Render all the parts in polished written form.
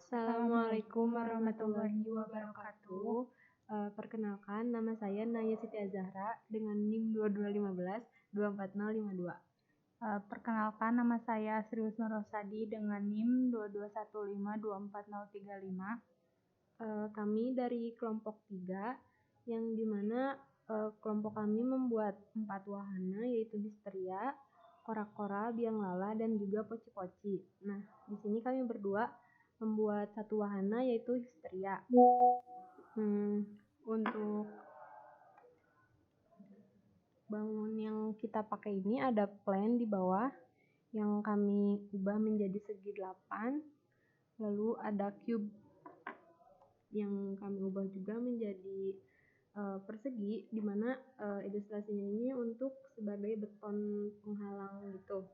Assalamualaikum warahmatullahi wabarakatuh. Perkenalkan, nama saya Naya Siti Azahra dengan NIM 2215 24052. Perkenalkan, nama saya Sri Husnul Rosadi dengan NIM 2215 24035. Kami dari kelompok 3, yang dimana kelompok kami membuat 4 wahana, yaitu histeria, kora-kora, biang lala, dan juga poci-poci. Nah, di sini kami berdua membuat satu wahana, yaitu histeria. Untuk bangun yang kita pakai ini ada plan di bawah yang kami ubah menjadi segi 8, lalu ada cube yang kami ubah juga menjadi persegi, di mana ilustrasinya ini untuk sebagai beton penghalang gitu.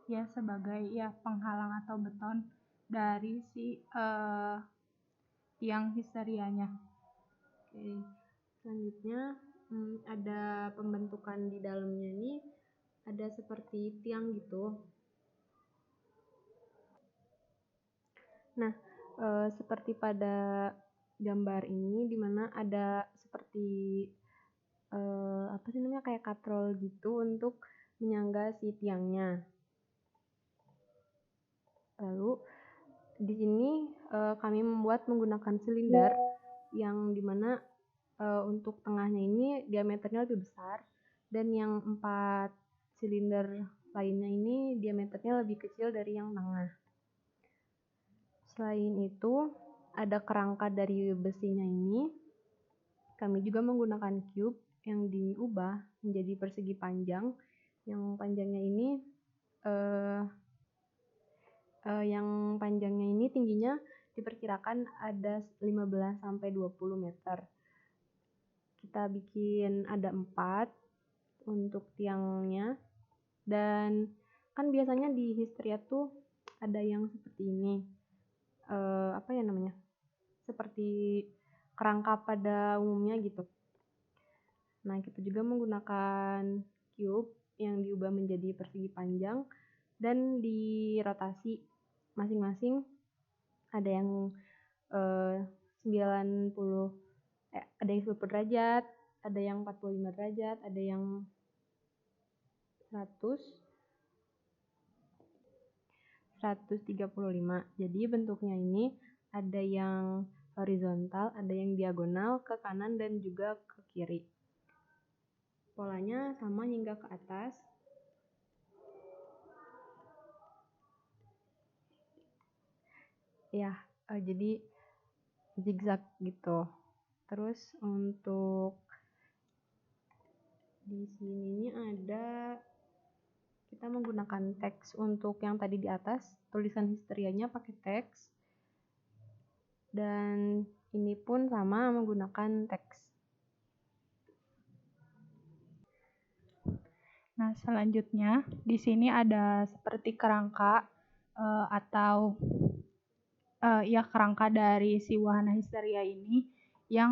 Sebagai penghalang atau beton dari si tiang histerianya. Oke. Selanjutnya ada pembentukan di dalamnya ini, ada seperti tiang gitu. Nah, seperti pada gambar ini, dimana ada seperti kayak katrol gitu untuk menyangga si tiangnya. Lalu di sini kami membuat menggunakan silinder yang dimana untuk tengahnya ini diameternya lebih besar, dan yang 4 silinder lainnya ini diameternya lebih kecil dari yang tengah. Selain itu, ada kerangka dari besinya ini. Kami juga menggunakan cube yang diubah menjadi persegi panjang. Yang panjangnya ini tingginya diperkirakan ada 15-20 meter. Kita bikin ada 4 untuk tiangnya, dan kan biasanya di histeria tuh ada yang seperti ini, seperti kerangka pada umumnya gitu. Nah, kita juga menggunakan cube yang diubah menjadi persegi panjang dan dirotasi masing-masing. Ada yang 90 derajat, ada yang 45 derajat, ada yang 135. Jadi bentuknya ini ada yang horizontal, ada yang diagonal ke kanan dan juga ke kiri. Polanya sama hingga ke atas. Jadi zigzag gitu. Terus untuk di sini ada, kita menggunakan teks untuk yang tadi di atas, tulisan histerianya pakai teks, dan ini pun sama menggunakan teks. Nah, selanjutnya di sini ada seperti kerangka atau kerangka dari si wahana histeria ini yang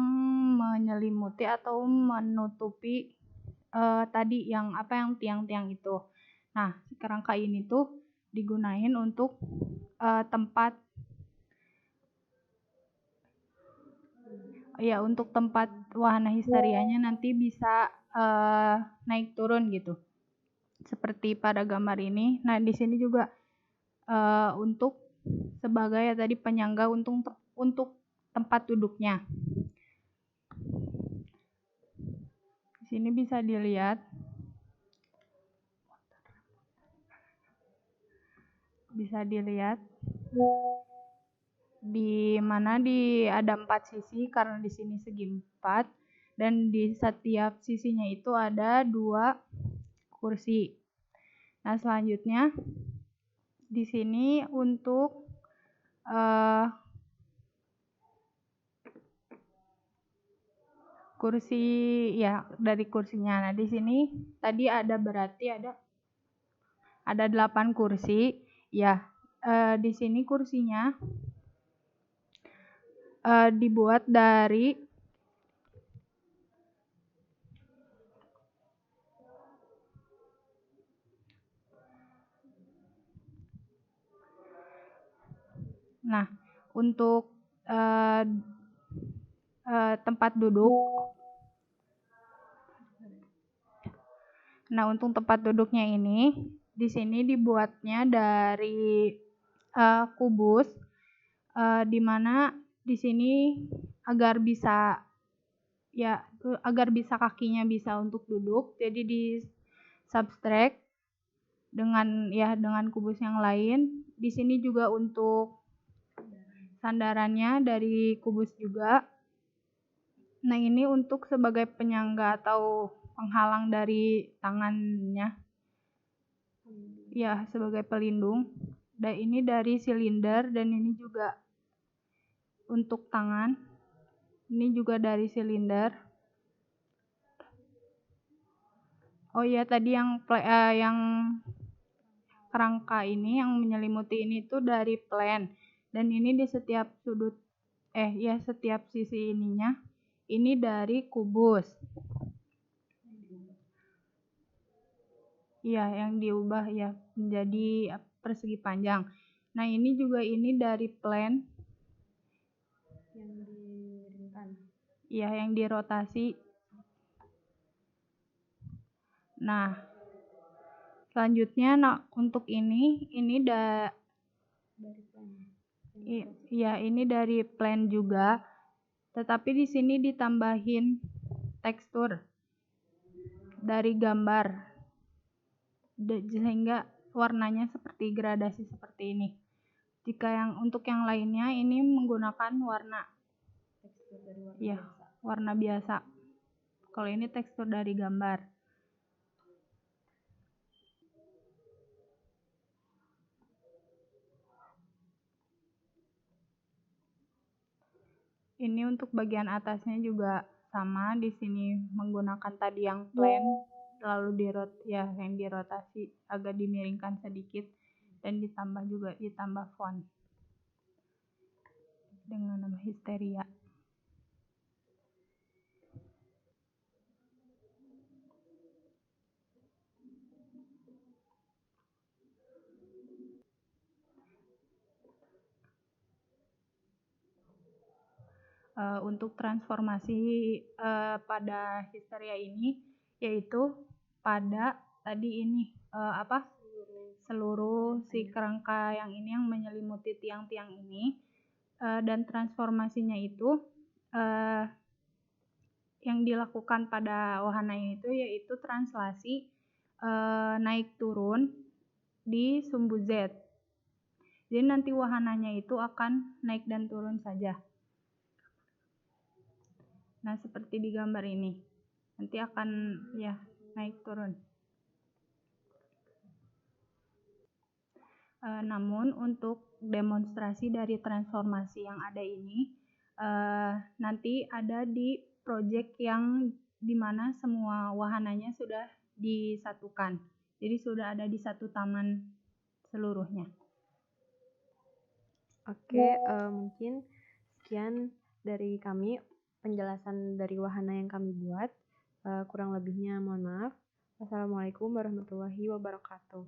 menyelimuti atau menutupi tadi yang tiang-tiang itu. Nah, si kerangka ini tuh digunain untuk tempat wahana histerianya nanti bisa naik turun gitu. Seperti pada gambar ini. Nah, di sini juga untuk sebagai tadi penyangga untuk tempat duduknya. Di sini bisa dilihat di mana ada 4 sisi, karena di sini segi 4, dan di setiap sisinya itu ada 2 kursi. Nah, selanjutnya di sini untuk kursi dari kursinya. Nah, di sini tadi berarti ada 8 kursi. Di sini kursinya dibuat dari Nah, untuk tempat duduk. Nah, untuk tempat duduknya ini di sini dibuatnya dari kubus, di mana di sini agar bisa kakinya bisa untuk duduk, jadi di subtract dengan kubus yang lain. Di sini juga untuk sandarannya dari kubus juga. Nah, ini untuk sebagai penyangga atau penghalang dari tangannya. Ya, sebagai pelindung. Dan ini dari silinder, dan ini juga untuk tangan. Ini juga dari silinder. Oh iya, tadi yang kerangka ini yang menyelimuti ini tuh dari plan. Dan ini di setiap setiap sisi ininya ini dari kubus. Iya, yang diubah ya menjadi persegi panjang. Nah, ini juga ini dari plan yang diringkan. Iya, yang dirotasi. Nah, selanjutnya untuk ini Dari plan. Iya, ini dari plan juga. Tetapi di sini ditambahin tekstur dari gambar, sehingga warnanya seperti gradasi seperti ini. Jika untuk yang lainnya ini menggunakan warna Tekstur dari warna ya, biasa. warna biasa. Kalau ini tekstur dari gambar. Ini untuk bagian atasnya juga sama, di sini menggunakan tadi yang plan, lalu yang dirotasi agak dimiringkan sedikit, dan ditambah font dengan nama Histeria. Untuk transformasi pada Histeria ini, yaitu pada tadi ini seluruh si kerangka yang ini yang menyelimuti tiang-tiang ini, dan transformasinya itu yang dilakukan pada wahana ini itu yaitu translasi naik turun di sumbu Z. Jadi nanti wahananya itu akan naik dan turun saja. Nah, seperti di gambar ini. Nanti akan naik turun. Namun untuk demonstrasi dari transformasi yang ada ini nanti ada di project yang dimana semua wahananya sudah disatukan. Jadi sudah ada di satu taman seluruhnya. Oke, mungkin sekian dari kami penjelasan dari wahana yang kami buat. Kurang lebihnya mohon maaf. Wassalamualaikum warahmatullahi wabarakatuh.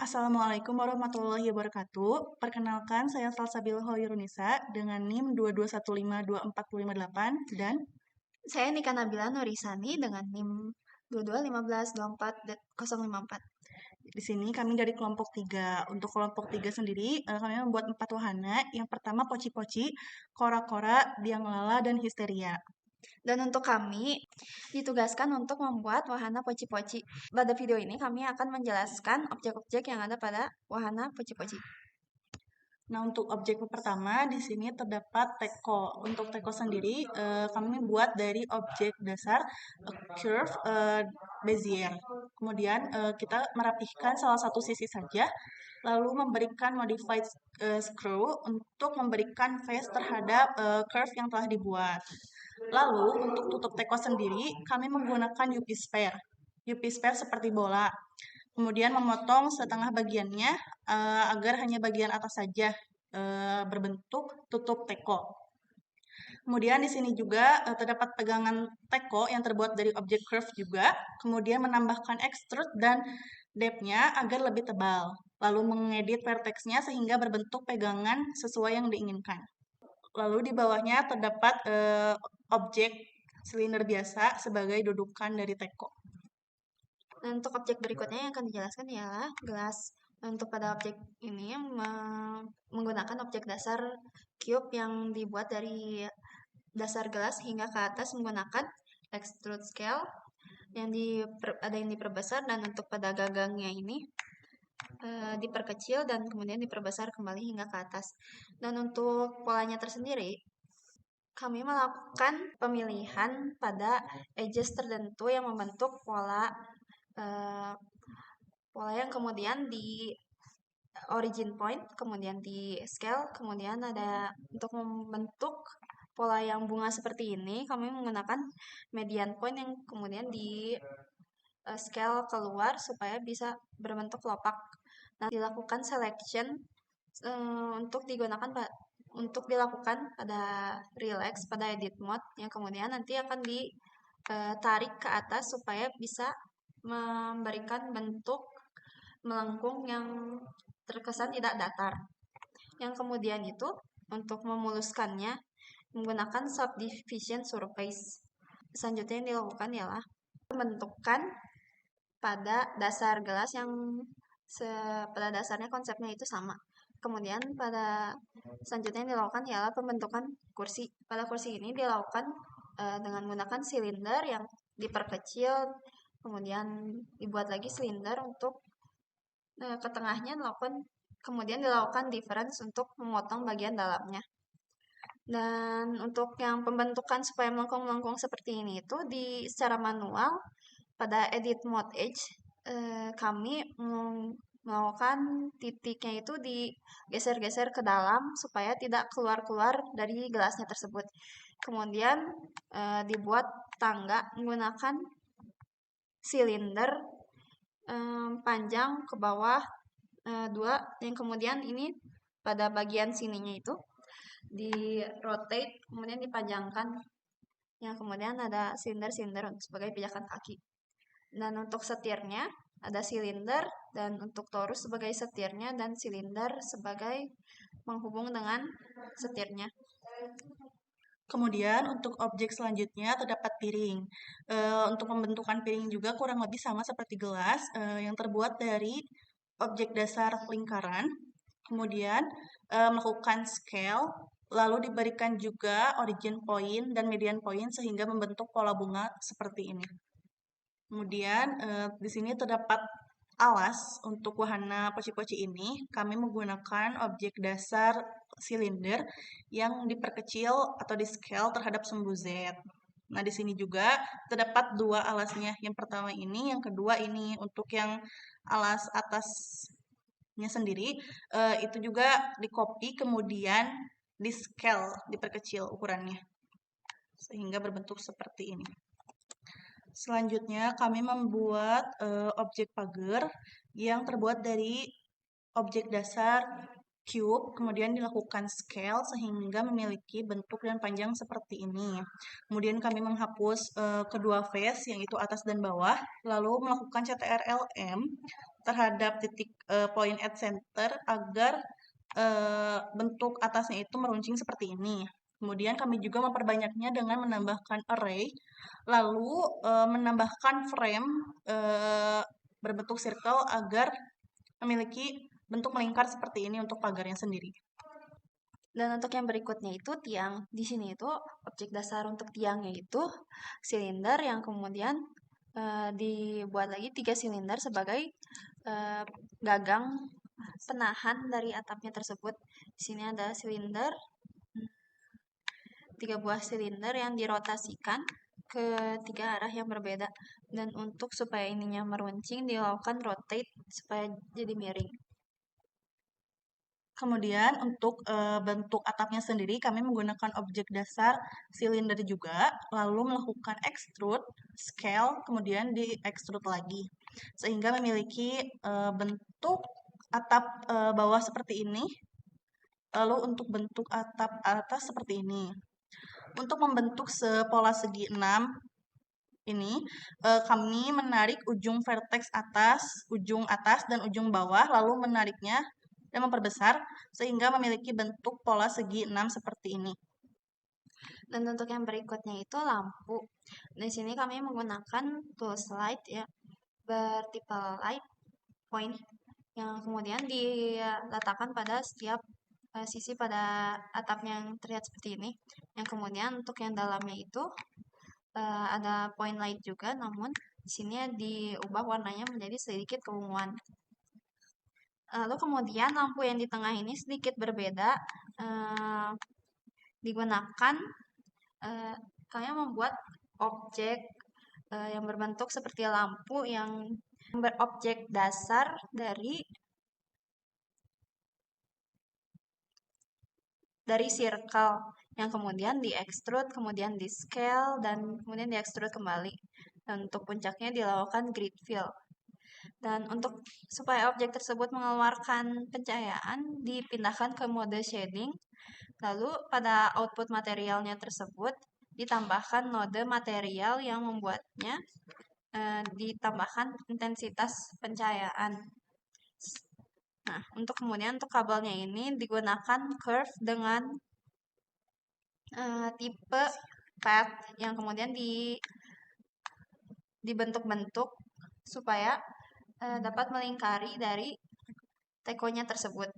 Assalamualaikum warahmatullahi wabarakatuh. Perkenalkan, saya Salsabil Hoirunisa dengan NIM 221524558 dan saya Nika Nabila Nurisani dengan NIM 221524.054. Di sini kami dari kelompok 3. Untuk kelompok 3 sendiri, kami membuat 4 wahana. Yang pertama poci-poci, kora-kora, biang lala, dan histeria. Dan untuk kami ditugaskan untuk membuat wahana poci-poci. Pada video ini kami akan menjelaskan objek-objek yang ada pada wahana poci-poci. Nah, untuk objek pertama di sini terdapat teko. Untuk teko sendiri kami buat dari objek dasar curve Bezier. Kemudian kita merapihkan salah satu sisi saja, lalu memberikan modified screw untuk memberikan face terhadap curve yang telah dibuat. Lalu untuk tutup teko sendiri kami menggunakan UP spare. UP spare seperti bola. Kemudian memotong setengah bagiannya agar hanya bagian atas saja berbentuk tutup teko. Kemudian di sini juga terdapat pegangan teko yang terbuat dari objek curve juga. Kemudian menambahkan extrude dan depth-nya agar lebih tebal, lalu mengedit vertex-nya sehingga berbentuk pegangan sesuai yang diinginkan. Lalu di bawahnya terdapat objek silinder biasa sebagai dudukan dari teko. Dan untuk objek berikutnya yang akan dijelaskan ialah gelas. Untuk pada objek ini menggunakan objek dasar cube yang dibuat dari dasar gelas hingga ke atas menggunakan extrude scale yang ada yang diperbesar, dan untuk pada gagangnya ini diperkecil dan kemudian diperbesar kembali hingga ke atas. Dan untuk polanya tersendiri, kami melakukan pemilihan pada edges tertentu yang membentuk pola yang kemudian di origin point, kemudian di scale, kemudian ada untuk membentuk pola yang bunga seperti ini, kami menggunakan median point yang kemudian di scale keluar supaya bisa berbentuk kelopak. Nah, dilakukan selection untuk dilakukan pada relax, pada edit mode, yang kemudian nanti akan ditarik ke atas supaya bisa memberikan bentuk melengkung yang terkesan tidak datar. Yang kemudian itu untuk memuluskannya menggunakan subdivision surface. Selanjutnya yang dilakukan ialah pembentukan pada dasar gelas yang pada dasarnya konsepnya itu sama. Kemudian pada selanjutnya yang dilakukan ialah pembentukan kursi. Pada kursi ini dilakukan dengan menggunakan silinder yang diperkecil, kemudian dibuat lagi silinder untuk ke tengahnya, kemudian dilakukan difference untuk memotong bagian dalamnya. Dan untuk yang pembentukan supaya melengkung-melengkung seperti ini itu secara manual pada edit mode edge kami melakukan titiknya itu digeser-geser ke dalam supaya tidak keluar-keluar dari gelasnya tersebut. Kemudian dibuat tangga menggunakan silinder panjang ke bawah 2, yang kemudian ini pada bagian sininya itu di rotate, kemudian dipanjangkan, yang kemudian ada silinder-silinder sebagai pijakan kaki. Dan untuk setirnya ada silinder, dan untuk torus sebagai setirnya dan silinder sebagai menghubung dengan setirnya. Kemudian untuk objek selanjutnya terdapat piring. Untuk pembentukan piring juga kurang lebih sama seperti gelas, yang terbuat dari objek dasar lingkaran, kemudian melakukan scale, lalu diberikan juga origin point dan median point sehingga membentuk pola bunga seperti ini. Kemudian di sini terdapat alas untuk wahana poci-poci ini. Kami menggunakan objek dasar silinder yang diperkecil atau di scale terhadap sumbu Z. Nah, di sini juga terdapat 2 alasnya. Yang pertama ini, yang kedua ini. Untuk yang alas atasnya sendiri, itu juga di-copy kemudian di scale, diperkecil ukurannya. Sehingga berbentuk seperti ini. Selanjutnya, kami membuat objek pagar yang terbuat dari objek dasar cube, kemudian dilakukan scale sehingga memiliki bentuk dan panjang seperti ini. Kemudian kami menghapus kedua face, yaitu atas dan bawah, lalu melakukan CTRL-M terhadap titik point at center agar bentuk atasnya itu meruncing seperti ini. Kemudian kami juga memperbanyaknya dengan menambahkan array, lalu menambahkan frame berbentuk circle agar memiliki bentuk melingkar seperti ini untuk pagarnya sendiri. Dan untuk yang berikutnya itu tiang. Di sini itu objek dasar untuk tiangnya itu silinder yang kemudian dibuat lagi 3 silinder sebagai gagang penahan dari atapnya tersebut. Di sini ada silinder, 3 buah silinder yang dirotasikan ke 3 arah yang berbeda. Dan untuk supaya ininya meruncing dilakukan rotate supaya jadi miring. Kemudian untuk bentuk atapnya sendiri kami menggunakan objek dasar silinder juga, lalu melakukan extrude, scale, kemudian di extrude lagi. Sehingga memiliki bentuk atap bawah seperti ini, lalu untuk bentuk atap atas seperti ini. Untuk membentuk pola segi 6 ini kami menarik ujung vertex atas, ujung atas, dan ujung bawah, lalu menariknya dan memperbesar sehingga memiliki bentuk pola segi 6 seperti ini. Dan untuk yang berikutnya itu lampu. Di sini kami menggunakan tools light ya, vertical light point yang kemudian diletakkan pada setiap sisi pada atap yang terlihat seperti ini. Yang kemudian untuk yang dalamnya itu ada point light juga, namun di sini diubah warnanya menjadi sedikit keunguan. Lalu kemudian lampu yang di tengah ini sedikit berbeda, digunakan kalian membuat objek yang berbentuk seperti lampu yang berobjek dasar dari circle yang kemudian di extrude, kemudian di scale, dan kemudian di extrude kembali. Dan untuk puncaknya dilakukan grid fill. Dan untuk supaya objek tersebut mengeluarkan pencahayaan, dipindahkan ke mode shading. Lalu pada output materialnya tersebut ditambahkan node material yang membuatnya ditambahkan intensitas pencahayaan. Nah, untuk kemudian untuk kabelnya ini digunakan curve dengan tipe pad yang kemudian dibentuk-bentuk supaya dapat melingkari dari tekonya tersebut.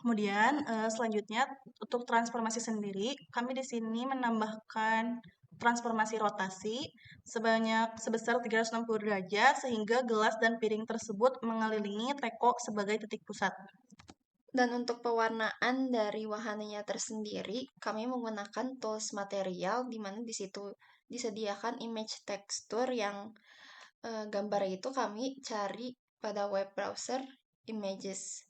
Kemudian selanjutnya untuk transformasi sendiri, kami di sini menambahkan transformasi rotasi sebesar 360 derajat sehingga gelas dan piring tersebut mengelilingi teko sebagai titik pusat. Dan untuk pewarnaan dari wahananya tersendiri, kami menggunakan tools material di mana di situ disediakan image tekstur yang gambar itu kami cari pada web browser images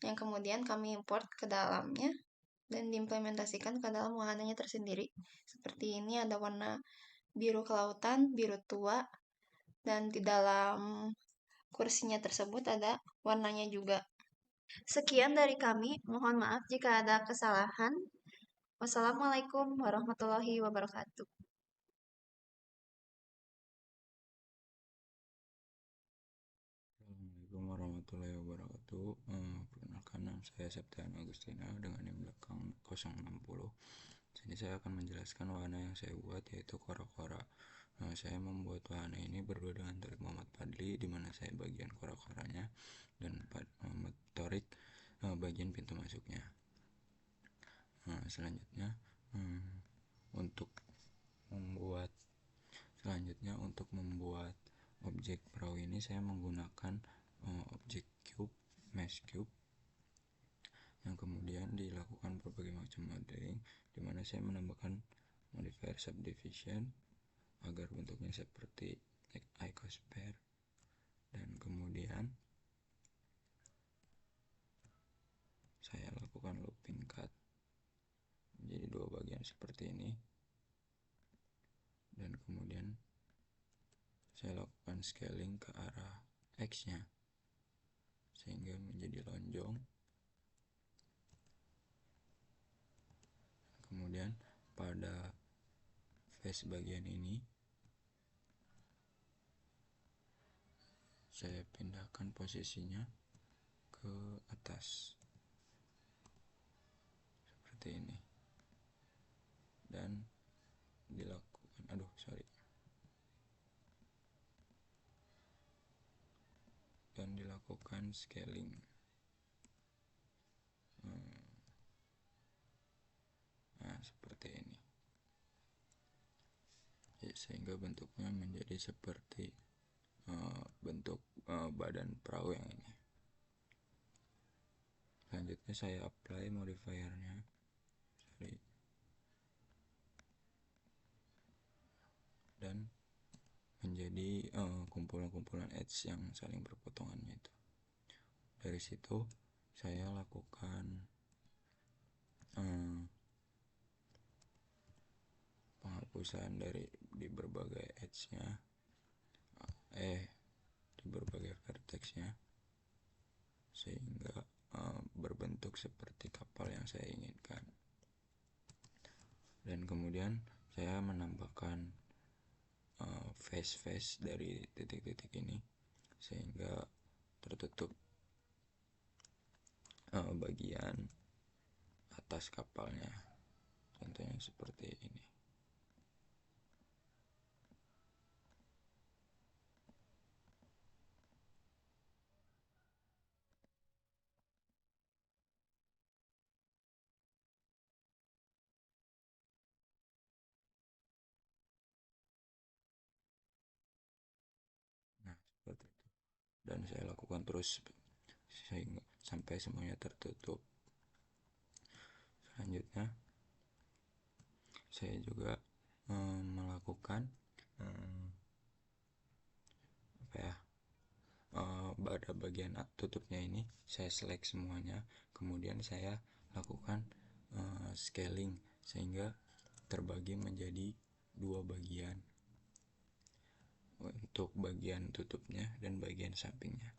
yang kemudian kami import ke dalamnya dan diimplementasikan ke dalam wahananya tersendiri. Seperti ini ada warna biru kelautan, biru tua, dan di dalam kursinya tersebut ada warnanya juga. Sekian dari kami, mohon maaf jika ada kesalahan. Wassalamualaikum warahmatullahi wabarakatuh. Assalamualaikum warahmatullahi wabarakatuh. Perkenalkan, nama saya Septian Agustina dengan NIM belakang 060. Jadi saya akan menjelaskan wahana yang saya buat, yaitu kora-kora. Saya membuat wahana ini berdua dengan Torik Muhammad Fadli, di mana saya bagian kora-koranya dan Muhammad Torik bagian pintu masuknya. Selanjutnya untuk membuat objek perahu ini saya menggunakan objek cube, mesh cube, yang kemudian dilakukan berbagai macam modeling, di mana saya menambahkan modifier subdivision agar bentuknya seperti icosphere, dan kemudian saya lakukan looping cut menjadi dua bagian seperti ini, dan kemudian saya lakukan scaling ke arah X nya sehingga menjadi lonjong. Kemudian pada face bagian ini saya pindahkan posisinya ke atas seperti ini dan dilakukan scaling seperti ini, sehingga bentuknya menjadi seperti bentuk badan perahu yang ini. Selanjutnya saya apply modifiernya dan menjadi kumpulan-kumpulan edge yang saling berpotongannya itu. Dari situ saya lakukan penghapusan di berbagai edge-nya, di berbagai vertex-nya, sehingga berbentuk seperti kapal yang saya inginkan. Dan kemudian saya menambahkan face dari titik-titik ini sehingga tertutup bagian atas kapalnya, contohnya seperti ini. Nah, seperti itu. Dan saya lakukan terus sehingga sampai semuanya tertutup. Selanjutnya saya juga melakukan pada bagian tutupnya ini saya select semuanya, kemudian saya lakukan scaling sehingga terbagi menjadi 2 bagian untuk bagian tutupnya dan bagian sampingnya.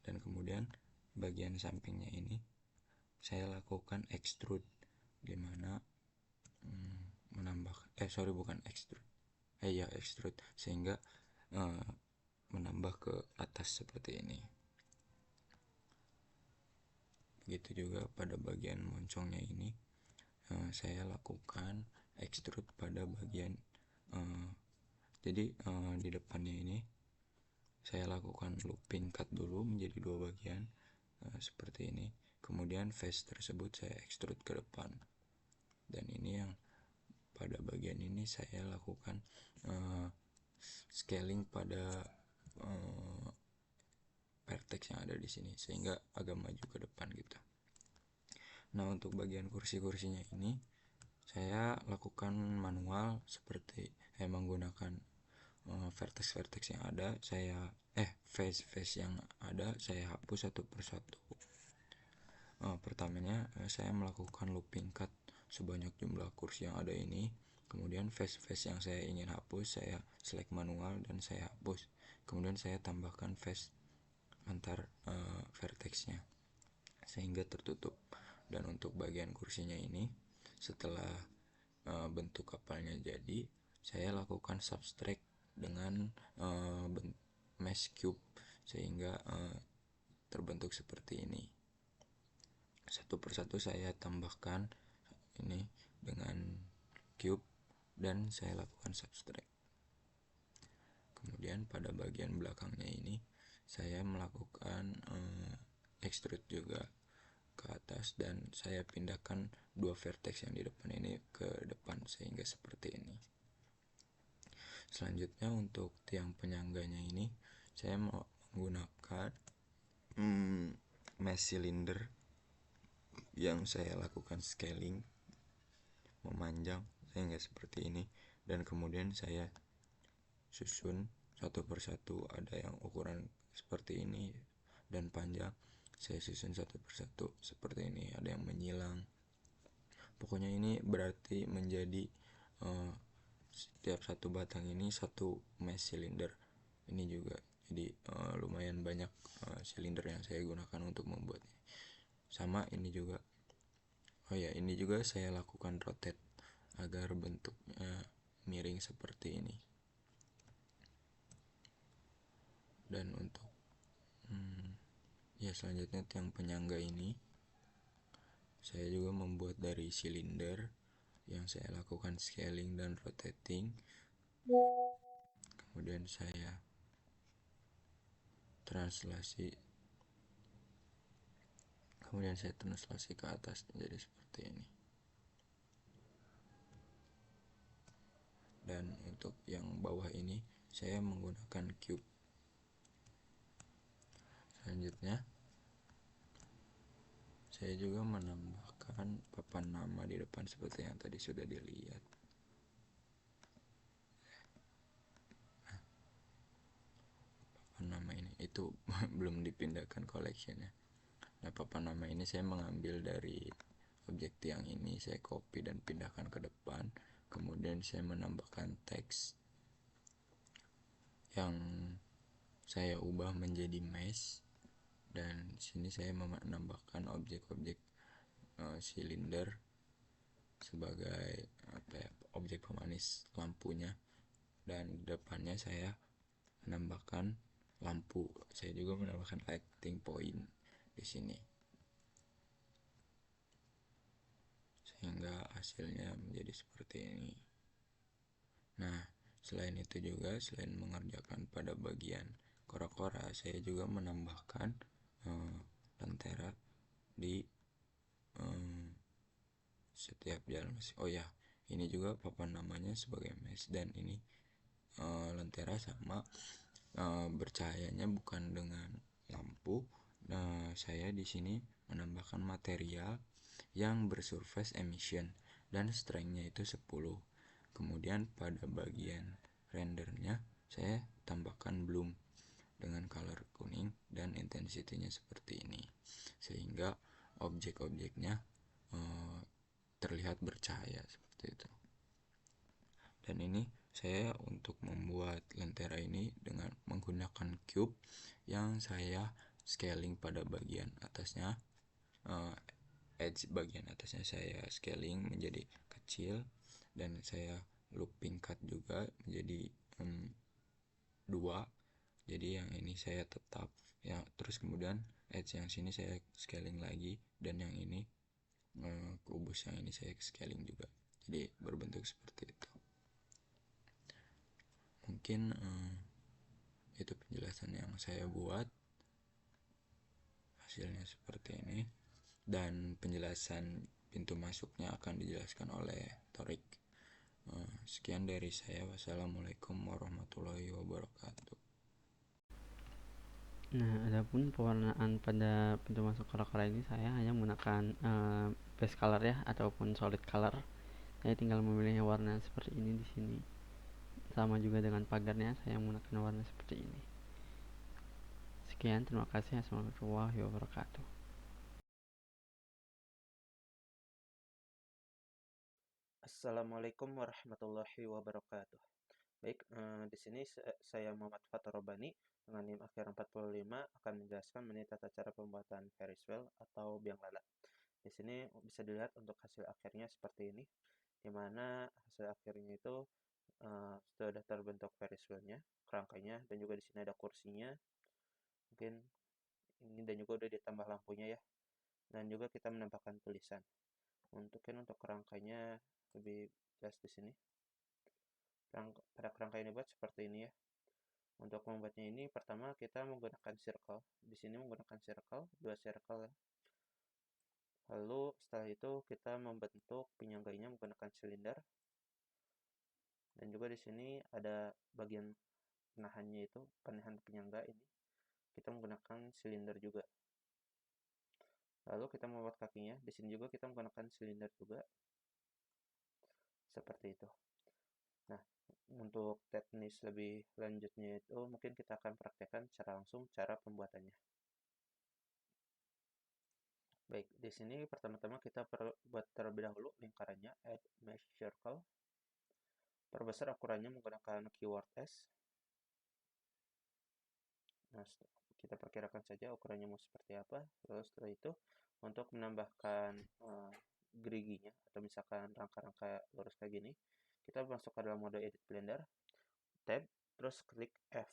Dan kemudian bagian sampingnya ini saya lakukan extrude, dimana extrude sehingga menambah ke atas seperti ini. Begitu juga pada bagian moncongnya ini saya lakukan extrude pada bagian jadi di depannya ini saya lakukan looping cut dulu menjadi 2 bagian seperti ini, kemudian face tersebut saya extrude ke depan. Dan ini yang pada bagian ini saya lakukan scaling pada vertex yang ada di sini sehingga agak maju ke depan gitu. Nah, untuk bagian kursi-kursinya ini saya lakukan manual seperti menggunakan vertex-vertex yang ada, face yang ada saya hapus satu persatu. Pertamanya saya melakukan looping cut sebanyak jumlah kursi yang ada ini, kemudian face yang saya ingin hapus saya select manual dan saya hapus, kemudian saya tambahkan face antar vertexnya sehingga tertutup. Dan untuk bagian kursinya ini setelah bentuk kapalnya jadi, saya lakukan subtract dengan mesh cube sehingga terbentuk seperti ini. Satu persatu saya tambahkan ini dengan cube dan saya lakukan subtract. Kemudian pada bagian belakangnya ini saya melakukan extrude juga ke atas dan saya pindahkan 2 vertex yang di depan ini ke depan sehingga seperti ini. Selanjutnya untuk tiang penyangganya ini saya menggunakan mesh cylinder yang saya lakukan scaling memanjang sehingga seperti ini, dan kemudian saya susun satu persatu. Ada yang ukuran seperti ini dan panjang, saya susun satu persatu seperti ini. Ada yang menyilang, pokoknya ini berarti menjadi setiap satu batang ini satu mesh cylinder. Ini juga jadi lumayan banyak silinder yang saya gunakan untuk membuatnya. Sama ini juga, ini juga saya lakukan rotate agar bentuknya miring seperti ini. Dan untuk selanjutnya tiang penyangga ini saya juga membuat dari silinder yang saya lakukan scaling dan rotating. Kemudian saya translasi ke atas jadi seperti ini. Dan untuk yang bawah ini saya menggunakan cube. Selanjutnya saya juga menambahkan papan nama di depan seperti yang tadi sudah dilihat. Papan nama ini itu belum dipindahkan collectionnya. Nah, papan nama ini saya mengambil dari objek tiang ini, saya copy dan pindahkan ke depan. Kemudian saya menambahkan teks yang saya ubah menjadi mesh, dan sini saya menambahkan objek-objek silinder sebagai objek pemanis lampunya. dan depannya saya menambahkan lampu. Saya juga menambahkan lighting point di sini sehingga hasilnya menjadi seperti ini. Nah, selain itu juga, selain mengerjakan pada bagian kora-kora, saya juga menambahkan lentera di setiap jalan mesin. Oh ya, ini juga papan namanya sebagai mesh, dan ini lentera sama bercahayanya bukan dengan lampu. Saya di sini menambahkan material yang bersurface emission dan strength-nya itu 10. Kemudian pada bagian rendernya saya tambahkan bloom dengan color kuning dan intensity-nya seperti ini, sehingga objek-objeknya terlihat bercahaya seperti itu. Dan ini saya untuk membuat lentera ini dengan menggunakan cube yang saya scaling pada bagian atasnya, edge bagian atasnya saya scaling menjadi kecil, dan saya looping cut juga menjadi 2. Jadi yang ini saya tetap ya, terus kemudian edge yang sini saya scaling lagi, dan yang ini kubus yang ini saya scaling juga, jadi berbentuk seperti itu. Mungkin itu penjelasan yang saya buat, hasilnya seperti ini, dan penjelasan pintu masuknya akan dijelaskan oleh Torik. Sekian dari saya. Wassalamualaikum warahmatullahi wabarakatuh. Nah, adapun pewarnaan pada pintu masuk kora-kora ini saya hanya menggunakan base color ya, ataupun solid color. Saya tinggal memilih warna seperti ini di sini. Sama juga dengan pagarnya, saya menggunakan warna seperti ini. Sekian, terima kasih. Assalamualaikum warahmatullahi wabarakatuh. Assalamualaikum warahmatullahi wabarakatuh. Baik, di sini saya Muhammad Fathur Robani dengan NIM akhir 45 akan menjelaskan mengenai tata cara pembuatan Ferris wheel atau biang lala. Di sini bisa dilihat untuk hasil akhirnya seperti ini, di mana hasil akhirnya itu sudah terbentuk Ferris wheel-nya, kerangkanya, dan juga di sini ada kursinya. Mungkin ini, dan juga udah ditambah lampunya ya. Dan juga kita menambahkan tulisan. Untuk kerangkanya lebih jelas di sini. Pada kerangka ini buat seperti ini ya. Untuk membuatnya ini, pertama kita menggunakan circle. Di sini menggunakan circle, 2 circle ya. Lalu setelah itu kita membentuk penyangganya menggunakan silinder. Dan juga di sini ada bagian penahannya, itu penahan penyangga ini. Kita menggunakan silinder juga. Lalu kita membuat kakinya. Di sini juga kita menggunakan silinder juga. Seperti itu. Nah, untuk teknis lebih lanjutnya itu mungkin kita akan praktekkan secara langsung cara pembuatannya. Baik, di sini pertama-tama kita buat terlebih dahulu lingkarannya, add mesh circle. Perbesar ukurannya menggunakan keyword S. Nah, kita perkirakan saja ukurannya mau seperti apa. Lalu setelah itu, untuk menambahkan geriginya, atau misalkan rangka-rangka lurus kayak gini, kita masuk ke dalam mode edit blender, tab, terus klik F.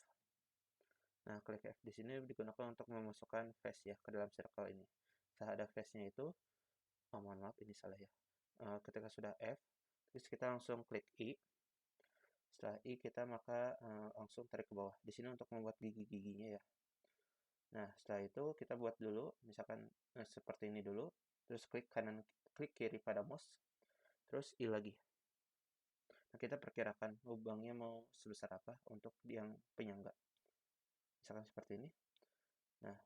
Nah, klik F di sini digunakan untuk memasukkan face ya ke dalam circle ini. Setelah ada face-nya itu, mohon maaf ini salah ya. Ketika sudah F, terus kita langsung klik I. Setelah I kita maka langsung tarik ke bawah. Di sini untuk membuat gigi-giginya ya. Nah, setelah itu kita buat dulu, misalkan seperti ini dulu, terus klik kiri pada mouse, terus I lagi. Nah, kita perkirakan lubangnya mau sebesar apa untuk yang penyangga. Misalkan seperti ini. Nah,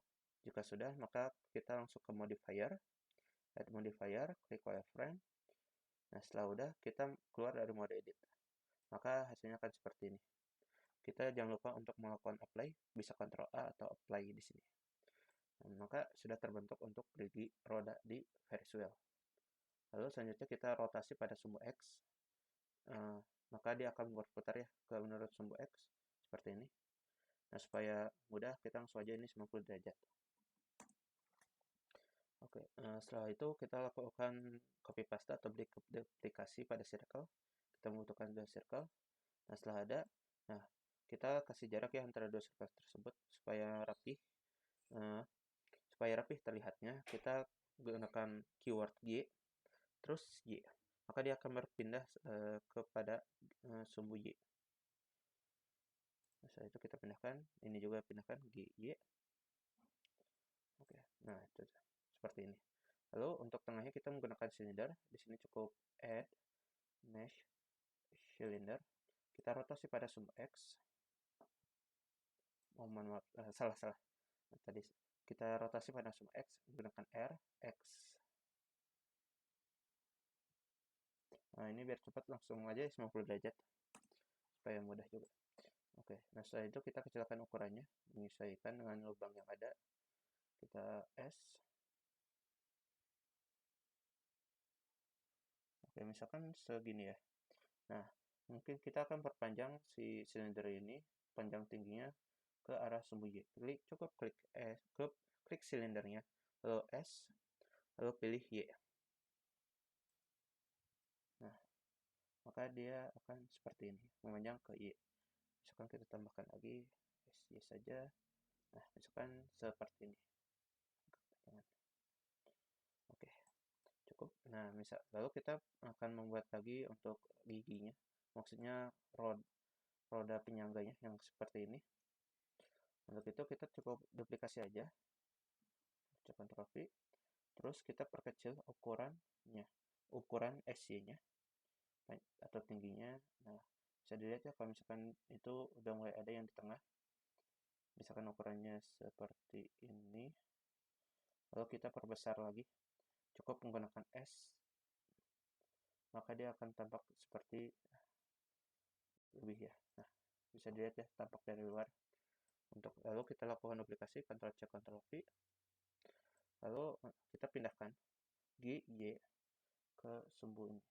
jika sudah, maka kita langsung ke modifier, add modifier, klik wireframe. Nah, setelah udah, kita keluar dari mode edit. Maka hasilnya akan seperti ini. Kita jangan lupa untuk melakukan apply, bisa Ctrl A atau apply di sini. Nah, maka sudah terbentuk untuk gerigi roda di Ferris wheel. Lalu selanjutnya kita rotasi pada sumbu X. Maka dia akan berputar ya ke menurut sumbu X seperti ini. Nah, supaya mudah kita langsung aja ini 90 derajat. Oke, setelah itu kita lakukan copy paste atau duplikasi pada circle. Kita membutuhkan dua circle. Nah, setelah ada, nah kita kasih jarak ya antara dua sirkel tersebut supaya rapih. Supaya rapih terlihatnya, kita gunakan keyword Y, terus Y. Maka dia akan berpindah kepada sumbu Y. Setelah itu kita pindahkan, ini juga pindahkan Y. Oke, nah itu seperti ini. Lalu untuk tengahnya kita menggunakan silinder. Di sini cukup add mesh cylinder. Kita rotasi pada sumbu X. Oh, maaf, salah. Tadi kita rotasi pada sumbu X menggunakan R, X. Nah, ini biar cepat langsung aja 90 derajat. Supaya mudah juga. Oke, nah setelah itu kita kecilkan ukurannya, menyesuaikan dengan lubang yang ada. Kita S. Oke, misalkan segini ya. Nah, mungkin kita akan perpanjang si silinder ini, panjang tingginya ke arah sumbu Y. Cukup klik S, klik silindernya, lalu S, lalu pilih Y. Nah, maka dia akan seperti ini, memanjang ke Y. Misalkan kita tambahkan lagi SY saja. Nah, misalkan seperti ini. Oke, cukup. Nah, lalu kita akan membuat lagi untuk giginya. Maksudnya roda penyangganya yang seperti ini. Untuk itu kita cukup duplikasi aja. Ctrl V. Terus kita perkecil ukuran SY-nya atau tingginya. Nah, bisa dilihat ya kalau misalkan itu udah mulai ada yang di tengah. Misalkan ukurannya seperti ini. Lalu kita perbesar lagi. Cukup menggunakan S. Maka dia akan tampak seperti lebih ya. Nah, bisa dilihat ya tampak dari luar. Lalu kita lakukan duplikasi, Ctrl C, Ctrl V. Lalu kita pindahkan Y ke sumbu ini.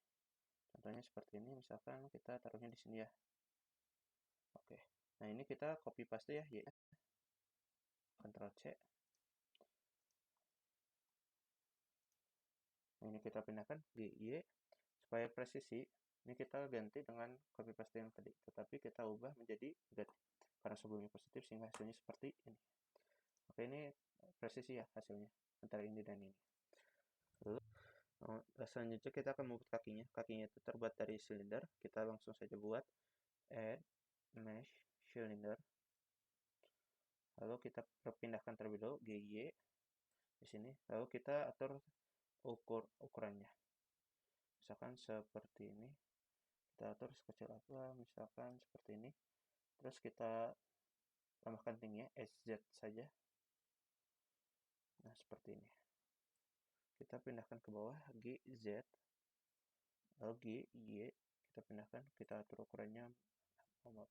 Contohnya seperti ini, misalkan kita taruhnya di sini ya. Oke. Nah, ini kita copy paste ya, Y. Ctrl C. Nah, ini kita pindahkan Y supaya presisi. Ini kita ganti dengan copy paste yang tadi, tetapi kita ubah menjadi negatif karena sebelumnya positif sehingga hasilnya seperti ini. Oke, ini presisi ya hasilnya antara ini dan ini. Lalu selanjutnya kita akan membuat kakinya. Kakinya itu terbuat dari silinder. Kita langsung saja buat add mesh cylinder. Lalu kita perpindahkan terlebih dahulu GY di sini. Lalu kita atur ukurannya. Misalkan seperti ini. Kita atur sekecil apa, misalkan seperti ini. Terus kita tambahkan tingginya SZ saja. Nah, seperti ini. Kita pindahkan ke bawah GZ. Lalu GY kita pindahkan, kita atur ukurannya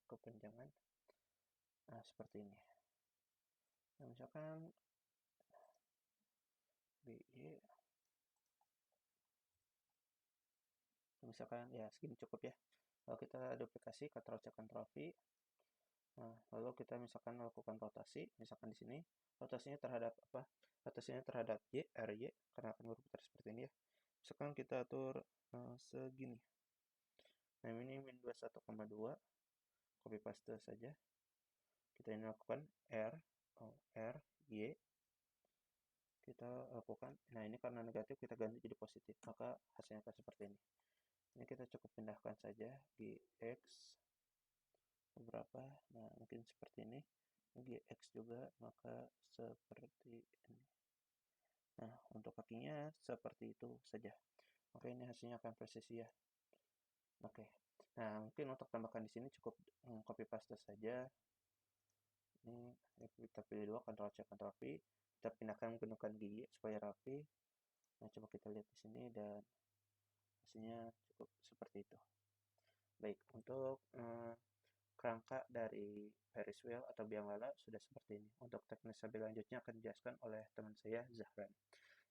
kepanjangan. Nah, seperti ini. Nah, misalkan GY misalkan ya segini cukup ya. Lalu kita duplikasi, Ctrl C, Ctrl V. Nah, lalu kita misalkan melakukan rotasi, misalkan di sini rotasinya terhadap apa? Rotasinya terhadap RY karena akan berputar seperti ini ya. Misalkan kita atur segini. Nah, ini min 21,2. Copy paste saja. Kita ini lakukan R, Y. Kita lakukan. Nah, ini karena negatif kita ganti jadi positif, maka hasilnya akan seperti ini. Ini kita cukup pindahkan saja di X beberapa. Nah, mungkin seperti ini. GX juga, maka seperti ini. Nah, untuk kakinya seperti itu saja. Oke, ini hasilnya akan presisi ya. Oke. Nah, mungkin untuk tambahkan di sini cukup copy paste saja. Ini kita pilih dua, Ctrl C, Ctrl V. Kita pindahkan menggunakan gigi supaya rapi. Nah, coba kita lihat di sini dan hasilnya cukup seperti itu. Baik, untuk kerangka dari Ferris wheel atau biang lala sudah seperti ini. Untuk teknis lebih lanjutnya akan dijelaskan oleh teman saya, Zahran.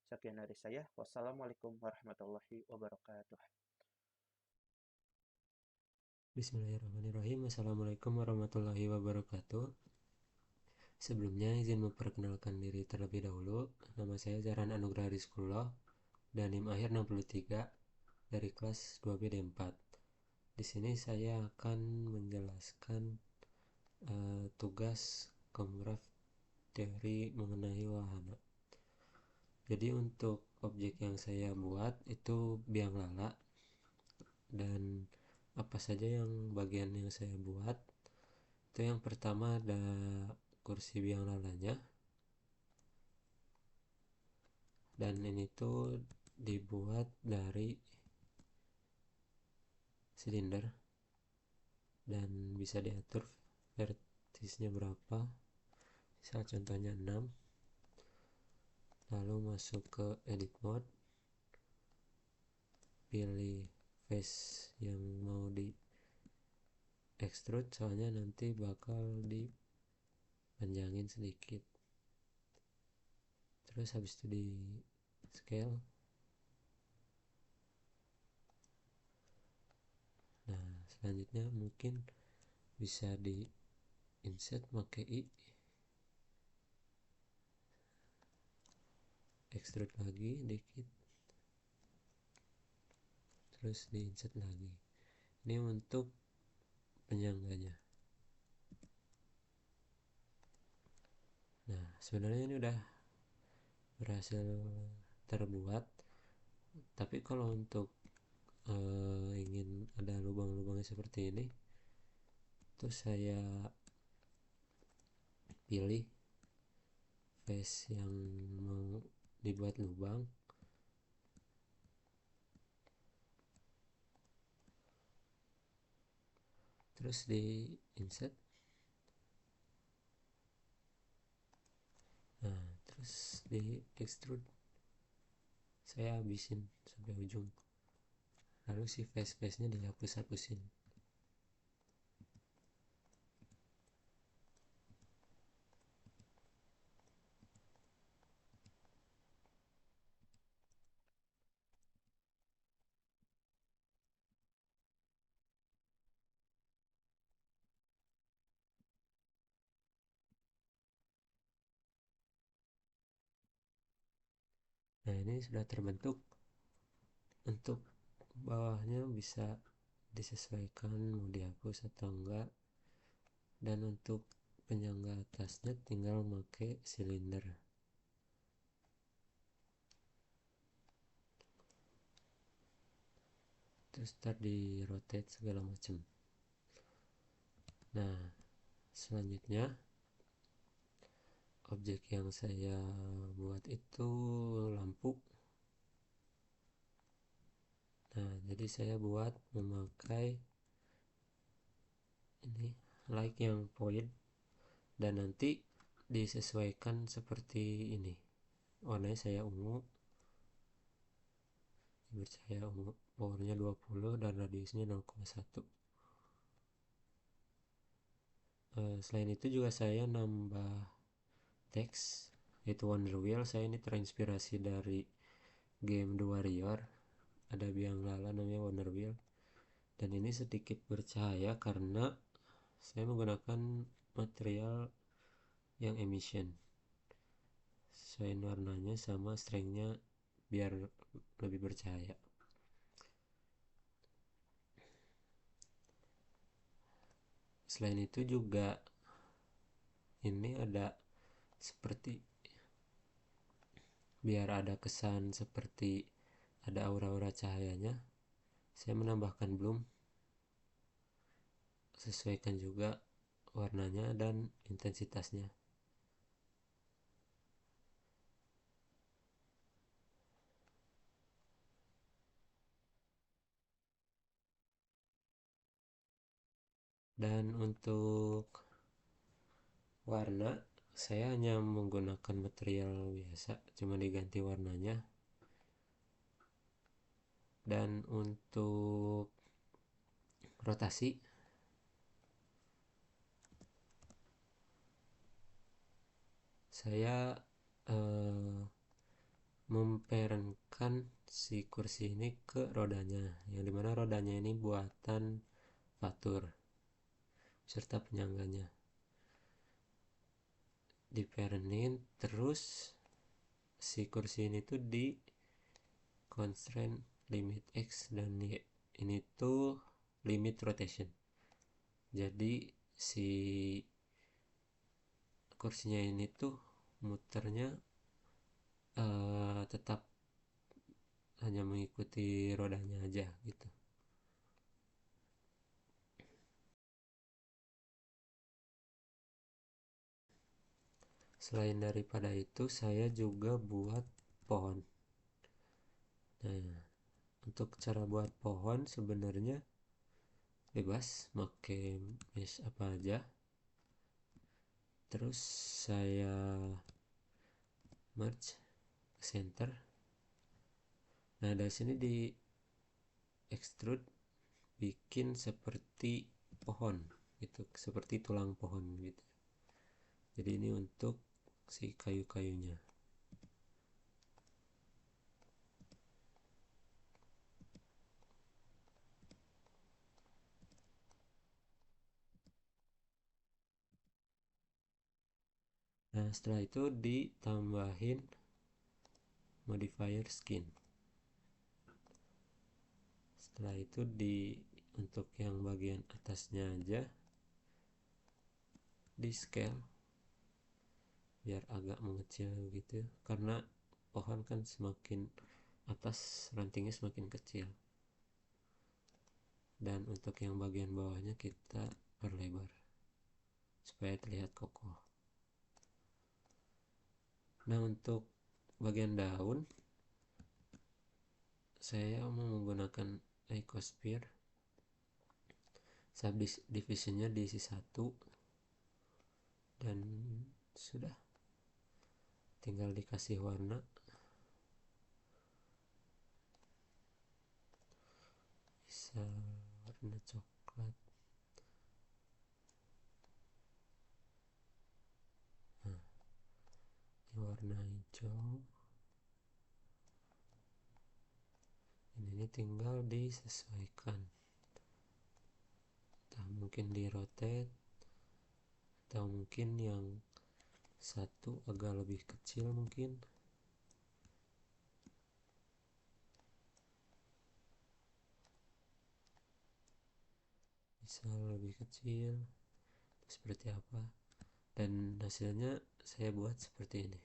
Sekian dari saya. Wassalamualaikum warahmatullahi wabarakatuh. Bismillahirrahmanirrahim. Assalamualaikum warahmatullahi wabarakatuh. Sebelumnya izin memperkenalkan diri terlebih dahulu. Nama saya Zahran Anugrah Rizkullah dan NIM akhir 63 dari kelas 2B D4. Di sini saya akan menjelaskan tugas Komraf teori mengenai wahana. Jadi untuk objek yang saya buat itu biang lala, dan apa saja yang bagian yang saya buat itu yang pertama ada kursi biang lalanya, dan ini tuh dibuat dari silinder dan bisa diatur vertisnya berapa, misal contohnya 6. Lalu masuk ke edit mode, pilih face yang mau di extrude, soalnya nanti bakal dipanjangin sedikit. Terus habis itu di scale. Nah selanjutnya mungkin bisa di insert pakai I, extrude lagi dikit, terus di insert lagi. Ini untuk penyangganya. Nah sebenarnya ini udah berhasil terbuat, tapi kalau untuk ingin ada lubang-lubangnya seperti ini, terus saya pilih face yang mau dibuat lubang, terus di insert. Nah terus di extrude saya habisin sampai ujung, lalu si face nya dihapus-hapusin. Nah ini sudah terbentuk. Untuk bawahnya bisa disesuaikan mau dihapus atau enggak, dan untuk penyangga atasnya tinggal pakai silinder. Terus ntar di rotate segala macam. Nah selanjutnya objek yang saya buat itu lampu. Nah jadi saya buat memakai ini light yang point, dan nanti disesuaikan seperti ini. Warnanya saya ungu, bercahaya ungu, powernya 20 dan radiusnya 0,1. Selain itu juga saya nambah teks, yaitu Wonder Wheel. Saya ini terinspirasi dari game The Warrior, ada biang lala namanya Wonder Wheel, dan ini sedikit bercahaya karena saya menggunakan material yang emission. Sesuaiin warnanya sama strengthnya biar lebih bercahaya. Selain itu juga ini ada seperti biar ada kesan seperti ada aura-aura cahayanya, saya menambahkan bloom, sesuaikan juga warnanya dan intensitasnya. Dan untuk warna saya hanya menggunakan material biasa, cuma diganti warnanya. Dan untuk rotasi saya memparentkan si kursi ini ke rodanya, yang dimana rodanya ini buatan Fatur serta penyangganya diparentin. Terus si kursi ini tuh di constraint limit X, dan ini tuh limit rotation. Jadi si kursinya ini tuh muternya tetap hanya mengikuti rodanya aja gitu. Selain daripada itu, saya juga buat pohon. Nah, untuk cara buat pohon sebenarnya bebas, pakai mesh apa aja. Terus saya merge center. Nah, dari sini di extrude bikin seperti pohon gitu, seperti tulang pohon gitu. Jadi ini untuk si kayu-kayunya. Nah, setelah itu ditambahin modifier skin. Setelah itu untuk yang bagian atasnya aja di scale biar agak mengecil gitu, karena pohon kan semakin atas rantingnya semakin kecil. Dan untuk yang bagian bawahnya kita perlebar supaya terlihat kokoh. Nah, untuk bagian daun saya mau menggunakan icosphere. Subdivisionnya diisi 1 dan sudah tinggal dikasih warna. Bisa warna coklat. Nah, ini warna hijau. Ini tinggal disesuaikan. Entah mungkin di rotate atau mungkin yang satu agak lebih kecil mungkin. Bisa lebih kecil seperti apa, dan hasilnya saya buat seperti ini.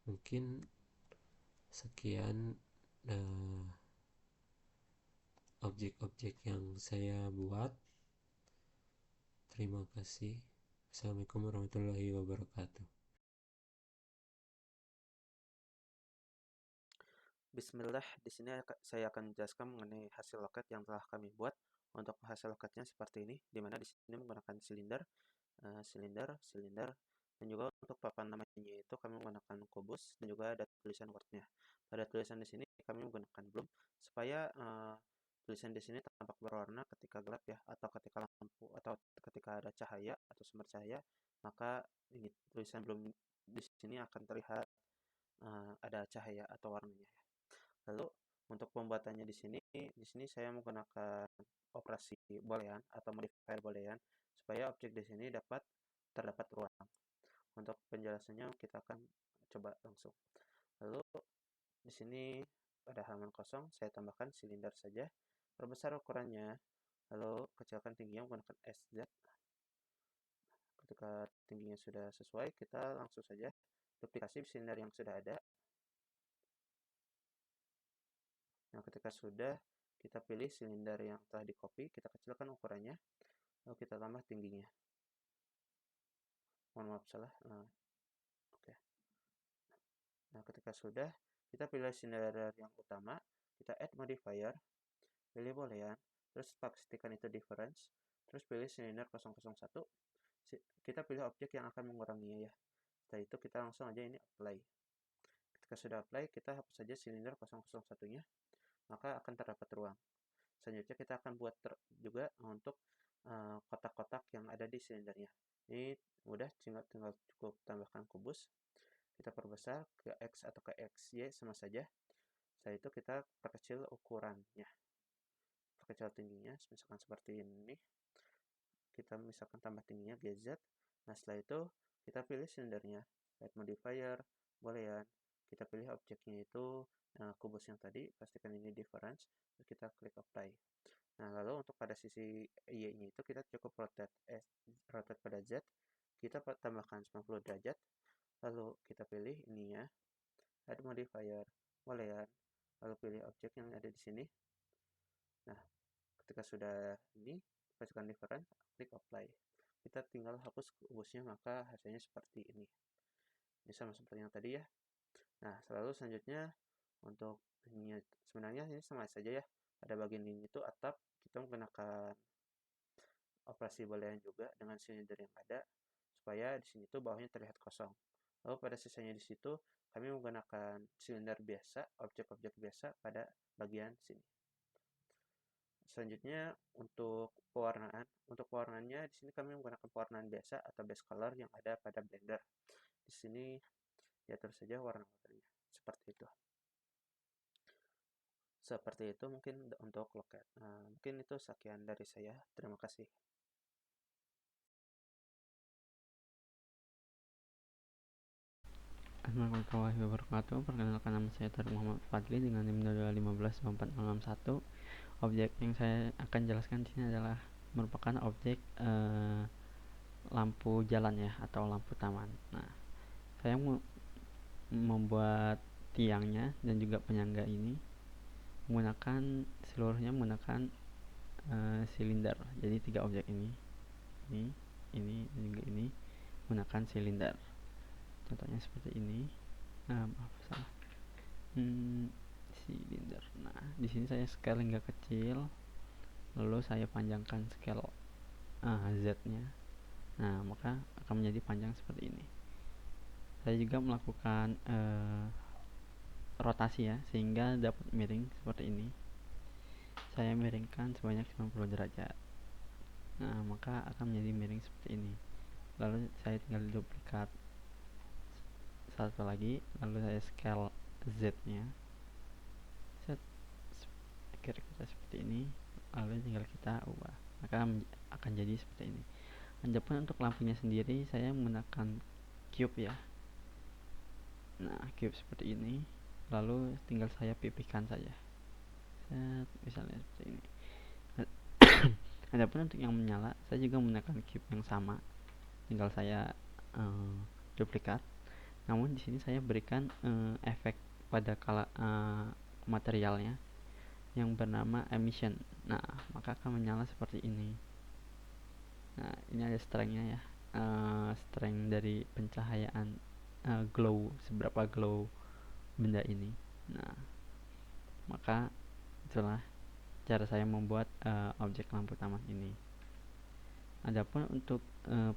Mungkin sekian objek-objek yang saya buat. Terima kasih. Assalamualaikum warahmatullahi wabarakatuh. Bismillah, di sini saya akan menjelaskan mengenai hasil loket yang telah kami buat. Untuk hasil loketnya seperti ini, di mana di sini menggunakan silinder, dan juga untuk papan namanya itu kami menggunakan kubus dan juga ada tulisan wordnya. Pada tulisan di sini kami menggunakan bloom supaya tulisan di sini tampak berwarna ketika gelap ya, atau ketika lampu atau ketika ada cahaya atau sumber cahaya, maka ini tulisan bloom di sini akan terlihat ada cahaya atau warnanya ya. Lalu untuk pembuatannya di sini saya menggunakan operasi boolean atau modifier boolean supaya objek di sini terdapat ruang. Untuk penjelasannya kita akan coba langsung. Lalu di sini pada halaman kosong saya tambahkan silinder saja, perbesar ukurannya, lalu kecilkan tingginya menggunakan SZ. Ketika tingginya sudah sesuai, kita langsung saja duplikasi silinder yang sudah ada. Nah, ketika sudah, kita pilih silinder yang telah di-copy, kita kecilkan ukurannya, lalu kita tambah tingginya. Mohon maaf salah. Oke. Nah, ketika sudah, kita pilih silinder yang utama, kita add modifier, pilih boolean, terus pastikan itu difference, terus pilih silinder 001, kita pilih objek yang akan menguranginya ya. Setelah itu kita langsung aja ini apply. Ketika sudah apply, kita hapus saja silinder 001-nya, maka akan terdapat ruang. Selanjutnya kita akan buat juga untuk kotak-kotak yang ada di silindernya. Ini mudah, tinggal cukup tambahkan kubus. Kita perbesar ke X atau ke XY sama saja. Setelah itu kita perkecil ukurannya. Perkecil tingginya, misalkan seperti ini. Kita misalkan tambah tingginya GZ. Nah, setelah itu kita pilih silindernya. Add modifier, boolean. kita pilih objeknya itu kubus yang tadi, pastikan ini difference, terus kita klik apply. Nah, lalu untuk pada sisi Y-nya itu kita cukup rotate pada Z, kita tambahkan 90 derajat, lalu kita pilih ini ya, add modifier, boolean, lalu pilih objek yang ada di sini. Nah, ketika sudah ini, pastikan different, klik apply. Kita tinggal hapus kubusnya, maka hasilnya seperti ini. Ini sama seperti yang tadi ya. Nah, selalu selanjutnya untuk ini sebenarnya ini sama saja ya. Pada bagian ini itu atap, kita menggunakan operasi boolean juga dengan silinder yang ada supaya di sini tuh bawahnya terlihat kosong. Lalu pada sisanya di situ kami menggunakan silinder biasa, objek-objek biasa pada bagian sini. Selanjutnya untuk pewarnaan, untuk pewarnaannya di sini kami menggunakan pewarnaan biasa atau base color yang ada pada Blender. Di sini diatur saja warna-warnanya seperti itu. Seperti itu mungkin untuk loket. Mungkin itu sekian dari saya. Terima kasih. Assalamualaikum warahmatullahi wabarakatuh. Perkenalkan, nama saya Tariq Muhammad Fadli dengan NIM 15 Objek yang saya akan jelaskan di sini adalah merupakan objek lampu jalan ya, atau lampu taman. Nah, saya membuat tiangnya dan juga penyangga ini seluruhnya menggunakan silinder. Jadi 3 objek ini dan juga ini menggunakan silinder. Contohnya seperti ini. Maaf, salah. Silinder. Nah, di sini saya scale hingga kecil, lalu saya panjangkan scale Z-nya. Nah, maka akan menjadi panjang seperti ini. Saya juga melakukan rotasi ya, sehingga dapat miring seperti ini. Saya miringkan sebanyak 90 derajat. Nah, maka akan menjadi miring seperti ini. Lalu saya tinggal duplikat satu lagi, lalu saya scale Z-nya. Kira-kira seperti ini, lalu tinggal kita ubah, maka akan jadi seperti ini. Adapun untuk lampunya sendiri saya menggunakan cube ya. Nah, cube seperti ini, lalu tinggal saya pipihkan saja. Misalnya seperti ini. Adapun untuk yang menyala, saya juga menggunakan cube yang sama, tinggal saya duplikat. Namun di sini saya berikan efek pada materialnya yang bernama emission. Nah, maka akan menyala seperti ini. Nah, ini ada strength-nya ya, strength dari pencahayaan, glow, seberapa glow benda ini. Nah, maka itulah cara saya membuat objek lampu taman ini. Adapun untuk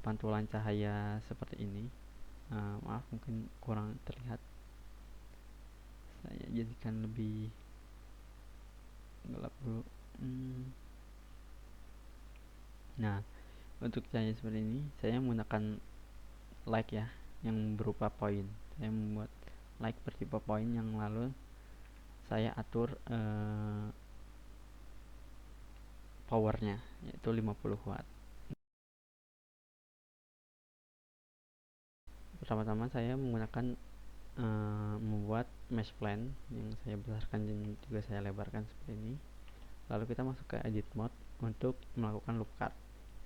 pantulan cahaya seperti ini, maaf mungkin kurang terlihat, saya jadikan lebih gelap dulu. Nah, untuk cahaya seperti ini saya menggunakan light ya, yang berupa poin. Saya membuat light bertipe poin yang lalu saya atur powernya, yaitu 50 watt. Pertama-tama saya menggunakan membuat mesh plan yang saya besarkan dan juga saya lebarkan seperti ini. Lalu kita masuk ke edit mode untuk melakukan loop cut.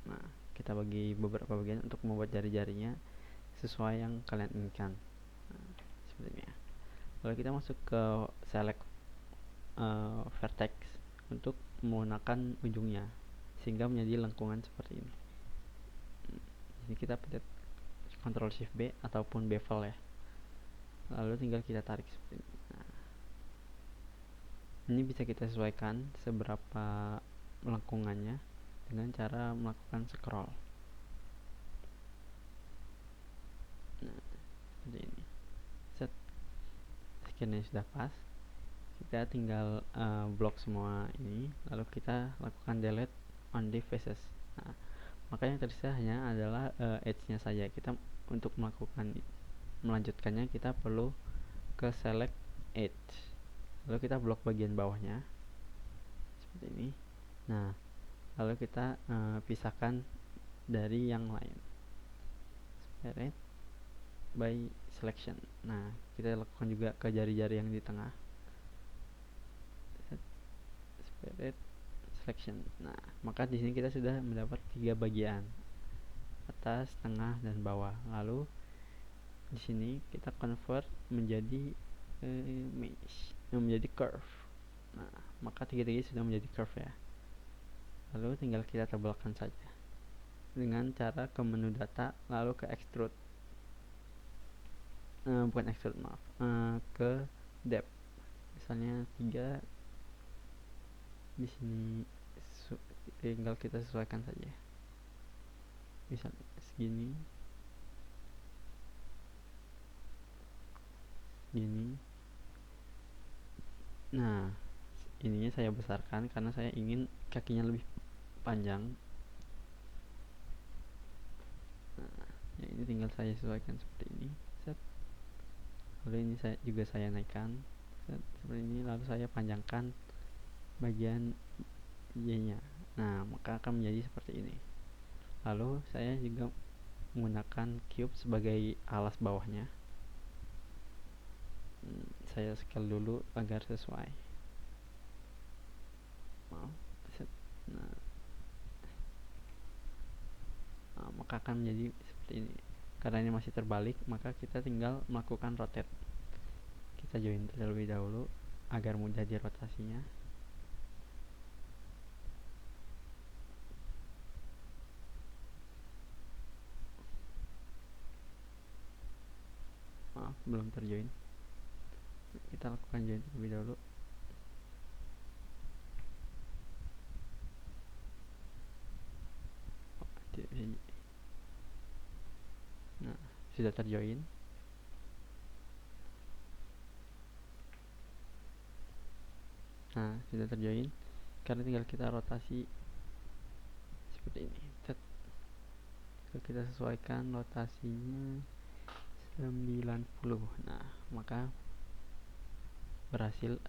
Nah, kita bagi beberapa bagian untuk membuat jari-jarinya sesuai yang kalian inginkan. Nah, seperti ini ya. Lalu kita masuk ke select vertex untuk menggunakan ujungnya sehingga menjadi lengkungan seperti ini. Jadi kita pencet Ctrl Shift B ataupun bevel ya. Lalu tinggal kita tarik seperti ini. Nah, ini bisa kita sesuaikan seberapa lengkungannya dengan cara melakukan scroll. Nah, seperti ini. Set. Sekiranya sudah pas, kita tinggal blok semua ini, lalu kita lakukan delete on the faces. Nah, maka yang tersisa hanya adalah edge-nya saja. Kita untuk melanjutkannya kita perlu ke select edge, lalu kita blok bagian bawahnya seperti ini. Nah, lalu kita pisahkan dari yang lain. Seperti by selection. Nah, kita lakukan juga ke jari-jari yang di tengah. Separate selection. Nah, maka di sini kita sudah mendapat 3 bagian, atas, tengah, dan bawah. Lalu di sini kita convert menjadi mesh, menjadi curve. Nah, maka tiga-tiganya sudah menjadi curve ya. Lalu tinggal kita tebalkan saja dengan cara ke menu data, lalu ke extrude, bukan extrude, maaf, ke depth. Misalnya 3 di sini, tinggal kita sesuaikan saja. Misalnya segini, gini. Nah, ininya saya besarkan karena saya ingin kakinya lebih panjang. Nah, ya ini tinggal saya sesuaikan seperti ini. Set. Lalu ini saya naikkan. Set, seperti ini. Lalu saya panjangkan bagian Y-nya. Nah, maka akan menjadi seperti ini. Lalu saya juga menggunakan cube sebagai alas bawahnya. Saya scale dulu agar sesuai. Maaf. Set. Nah, maka akan menjadi seperti ini. Karena ini masih terbalik, maka kita tinggal melakukan rotate. Kita join terlebih dahulu agar mudah dirotasinya. Maaf, belum terjoin. Kita lakukan join terlebih dahulu. Nah, sudah terjoin. Nah, sudah terjoin. Karena tinggal kita rotasi seperti ini. Set. Kita sesuaikan rotasinya 90. Nah, maka berhasil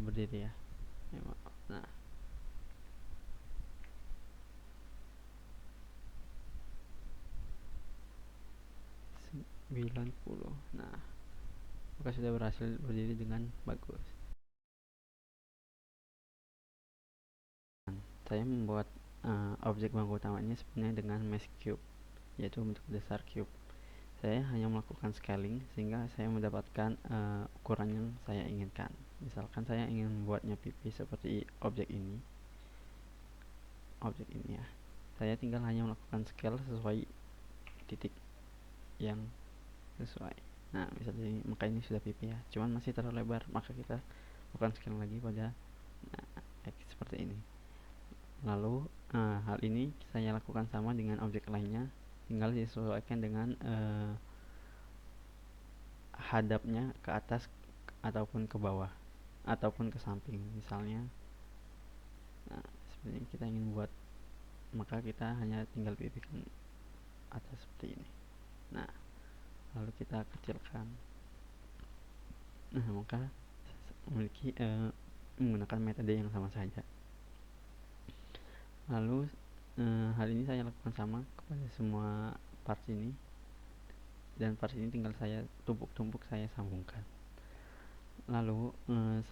berdiri ya. Nah, nah, maka sudah berhasil berdiri dengan bagus. Saya membuat objek bangku utamanya sebenarnya dengan mesh cube, yaitu bentuk dasar cube. Saya hanya melakukan scaling sehingga saya mendapatkan ukuran yang saya inginkan. Misalkan saya ingin membuatnya pipi seperti objek ini ya. Saya tinggal hanya melakukan scale sesuai titik yang sesuai. Nah, misalnya ini, maka ini sudah pipi ya, cuman masih terlalu lebar, maka kita lakukan scale lagi pada X seperti ini. Lalu hal ini saya lakukan sama dengan objek lainnya, tinggal disesuaikan dengan hadapnya ke atas ataupun ke bawah ataupun ke samping misalnya. Nah, seperti ini kita ingin buat, maka kita hanya tinggal pipihkan atas seperti ini. Nah, lalu kita kecilkan. Nah, maka memiliki menggunakan metode yang sama saja. Lalu hal ini saya lakukan sama kepada semua parts ini, dan parts ini tinggal saya tumpuk-tumpuk saya sambungkan. Lalu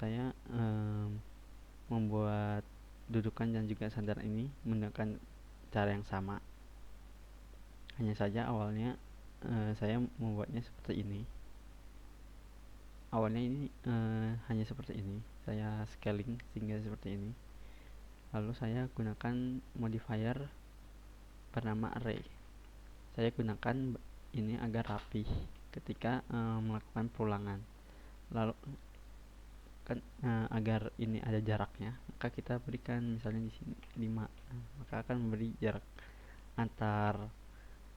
saya membuat dudukan dan juga sandar ini menggunakan cara yang sama. Hanya saja awalnya saya membuatnya seperti ini. Awalnya ini hanya seperti ini. Saya scaling sehingga seperti ini. Lalu saya gunakan modifier bernama array. Saya gunakan ini agar rapi ketika melakukan perulangan. Lalu kan agar ini ada jaraknya, maka kita berikan misalnya di sini 5. Maka akan memberi jarak antar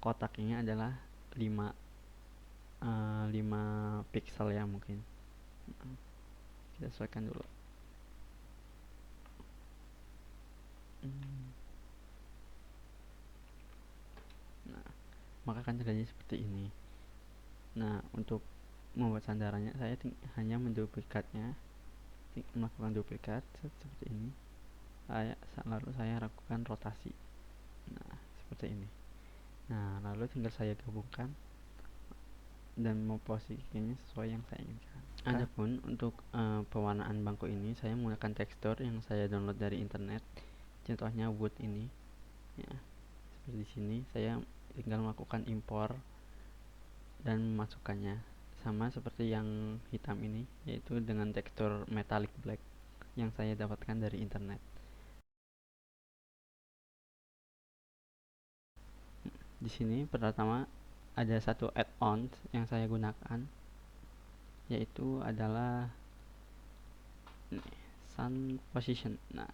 kotak ini adalah 5 pixel ya mungkin. Kita sesuaikan dulu. Nah, maka akan terjadi seperti ini. Nah, untuk membuat sandarannya saya hanya menduplikatnya, melakukan duplikat seperti ini. Lalu saya lakukan rotasi. Nah, seperti ini. Nah, lalu tinggal saya gabungkan dan memposisikannya sesuai yang saya inginkan. Adapun untuk pewarnaan bangku ini saya menggunakan tekstur yang saya download dari internet. Contohnya wood ini ya. Seperti di sini saya tinggal melakukan impor dan memasukkannya, sama seperti yang hitam ini, yaitu dengan tekstur metallic black yang saya dapatkan dari internet. Di sini pertama ada satu add-on yang saya gunakan, yaitu adalah sun position. Nah,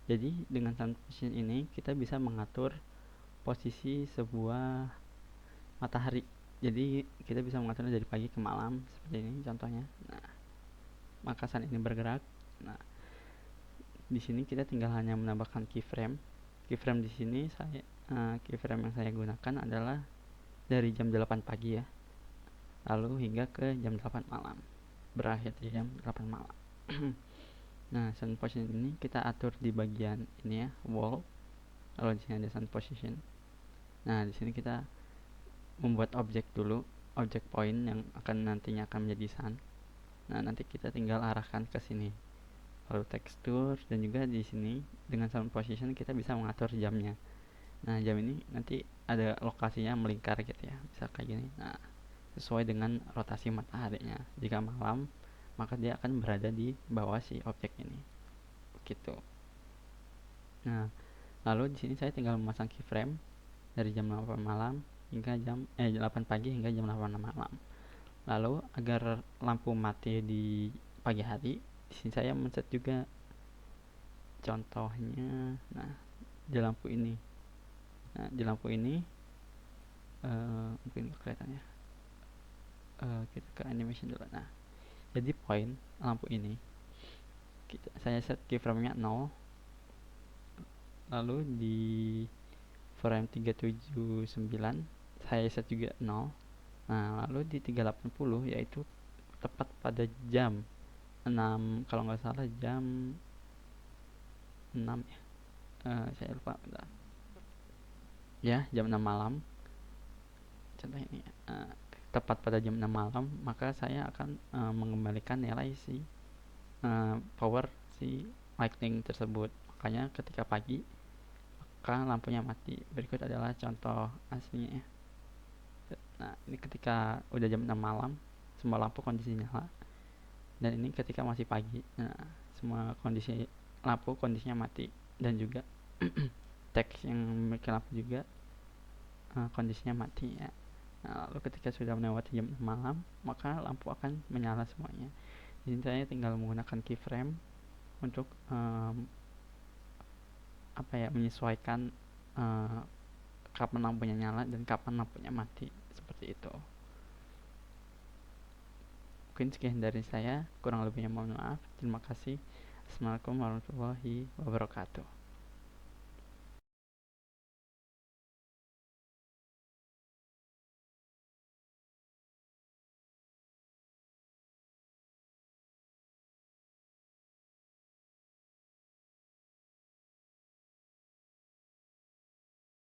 jadi dengan sun position ini kita bisa mengatur posisi sebuah matahari. Jadi kita bisa mengaturnya dari pagi ke malam seperti ini contohnya. Nah, maka sun ini bergerak. Nah, di sini kita tinggal hanya menambahkan keyframe. Keyframe di sini keyframe yang saya gunakan adalah dari jam 8 pagi ya, lalu hingga ke jam 8 malam, berakhir di jam 8 malam. Nah, sun position ini kita atur di bagian ini ya, wall. Lalu di sini ada sun position. Nah, di sini kita membuat objek dulu, objek point yang nantinya akan menjadi sun. Nah, nanti kita tinggal arahkan ke sini. Lalu tekstur, dan juga di sini dengan sun position kita bisa mengatur jamnya. Nah, jam ini nanti ada lokasinya melingkar gitu ya, bisa kayak gini. Nah, sesuai dengan rotasi mataharinya. Jika malam, maka dia akan berada di bawah si objek ini. Begitu. Nah, lalu di sini saya tinggal memasang keyframe dari jam 8 malam hingga 8 pagi hingga jam 8 malam. Lalu agar lampu mati di pagi hari, di sini saya men-set juga contohnya. Nah, di lampu ini. Nah, di lampu ini mungkin kelihatannya. Kita ke animation dulu. Nah, jadi point lampu ini saya set keyframe-nya 0. Lalu di frame 379 saya set juga 0. Nah, lalu di 380 yaitu tepat pada jam 6, kalau nggak salah jam 6 ya. Saya lupa bentar. Ya, jam 6 malam. Contoh ini tepat pada jam 6 malam, maka saya akan mengembalikan nilai si power si lighting tersebut. Makanya ketika pagi maka lampunya mati. Berikut adalah contoh aslinya ya. Nah, ini ketika udah jam 6 malam semua lampu kondisi nyala, dan ini ketika masih pagi. Nah, semua kondisi lampu kondisinya mati, dan juga teks yang memiliki lampu juga kondisinya mati ya. Nah, lalu ketika sudah melewati jam 6 malam maka lampu akan menyala semuanya. Di sini saya tinggal menggunakan keyframe untuk menyesuaikan kapan lampunya nyala dan kapan lampunya mati, seperti itu. Mungkin sekian dari saya, kurang lebihnya mohon maaf. Terima kasih. Assalamualaikum warahmatullahi wabarakatuh.